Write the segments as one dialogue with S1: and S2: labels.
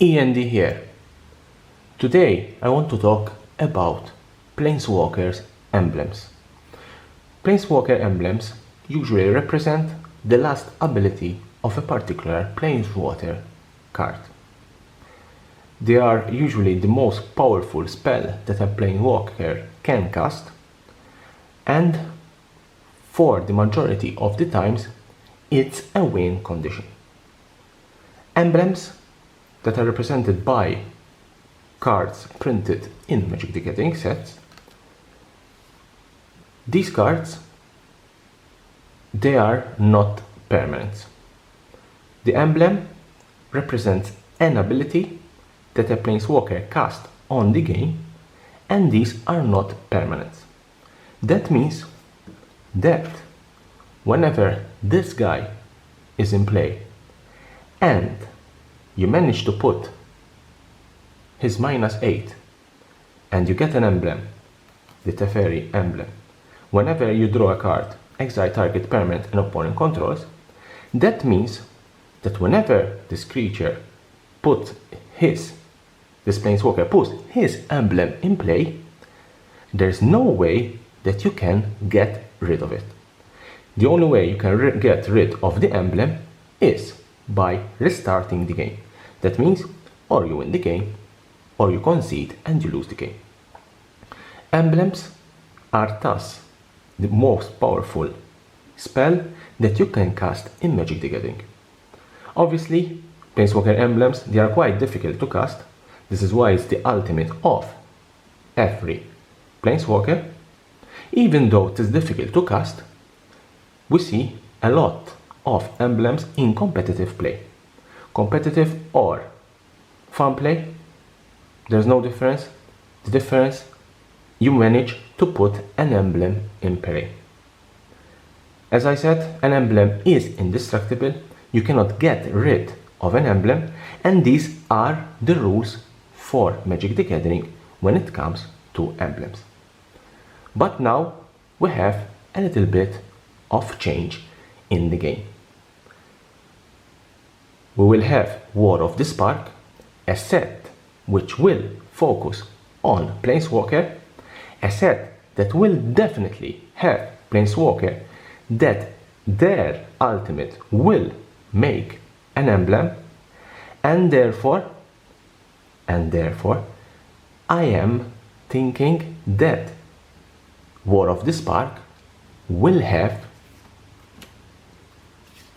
S1: E.N.D here. Today I want to talk about Planeswalker's emblems. Planeswalker emblems usually represent the last ability of a particular Planeswalker card. They are usually the most powerful spell that a Planeswalker can cast, and for the majority of the times it's a win condition. Emblems that are represented by cards printed in Magic the Gathering sets. These cards, they are not permanent. The emblem represents an ability that a Planeswalker casts on the game, and these are not permanent. That means that whenever this guy is in play and you manage to put his -8 and you get an emblem, the Teferi emblem, whenever you draw a card, exile target permanent and opponent controls, that means that whenever this creature this Planeswalker puts his emblem in play, there's no way that you can get rid of it. The only way you can get rid of the emblem is by restarting the game. That means or you win the game, or you concede and you lose the game. Emblems are thus the most powerful spell that you can cast in Magic the Gathering. Obviously, Planeswalker emblems, they are quite difficult to cast. This is why it's the ultimate of every Planeswalker. Even though it is difficult to cast, we see a lot of emblems in competitive play. Competitive or fun play, there's no difference. The difference, you manage to put an emblem in play. As I said, an emblem is indestructible. You cannot get rid of an emblem, and these are the rules for Magic the Gathering when it comes to emblems. But now we have a little bit of change in the game. We will have War of the Spark, a set which will focus on Planeswalker, a set that will definitely have Planeswalker that their ultimate will make an emblem, and therefore I am thinking that War of the Spark will have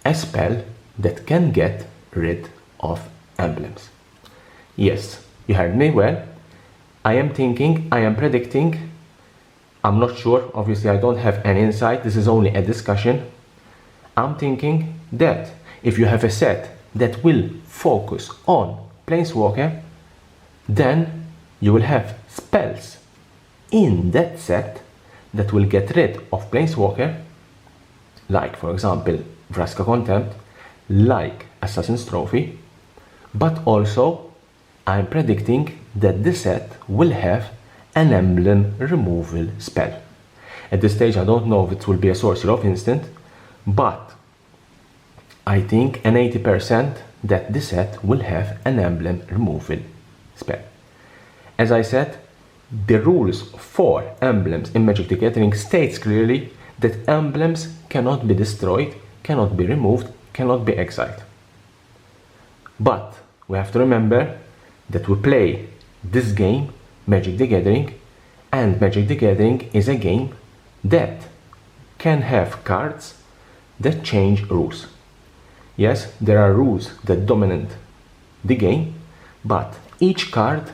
S1: a spell that can get rid of emblems. Yes, you heard me well. I am predicting, I'm not sure, obviously I don't have an insight, this is only a discussion. I'm thinking that if you have a set that will focus on Planeswalker, then you will have spells in that set that will get rid of Planeswalker, like for example Vraska Contempt, like Assassin's Trophy, but also I'm predicting that the set will have an emblem removal spell. At this stage I don't know if it will be a Sorcerer of Instant, but I think an 80% that the set will have an emblem removal spell. As I said, the rules for emblems in Magic the Gathering states clearly that emblems cannot be destroyed, cannot be removed, cannot be exiled. But we have to remember that we play this game, Magic the Gathering, and Magic the Gathering is a game that can have cards that change rules. Yes, there are rules that dominate the game, but each card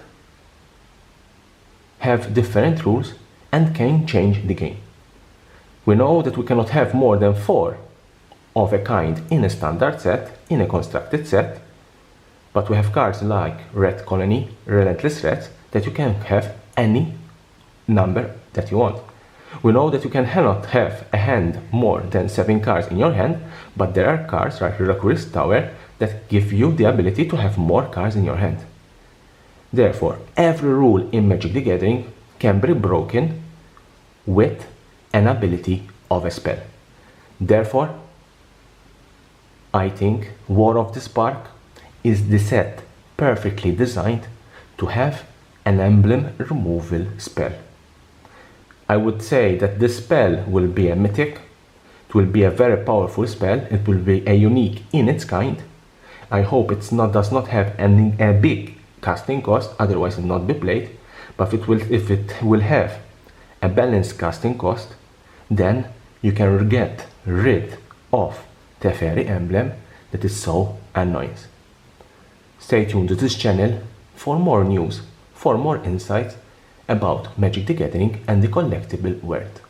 S1: have different rules and can change the game. We know that we cannot have more than 4 of a kind in a standard set, in a constructed set, but we have cards like Red Colony, Relentless Threats, that you can have any number that you want. We know that you cannot have a hand more than 7 cards in your hand, but there are cards like Miraculous Tower that give you the ability to have more cards in your hand. Therefore, every rule in Magic the Gathering can be broken with an ability of a spell. Therefore, I think War of the Spark is the set perfectly designed to have an emblem removal spell. I would say that this spell will be a mythic. It will be a very powerful spell. It will be a unique in its kind. I hope does not have a big casting cost, otherwise it will not be played. But if it will have a balanced casting cost, then you can get rid of the fairy emblem that is so annoying. Stay tuned to this channel for more news, for more insights about Magic the Gathering and the collectible world.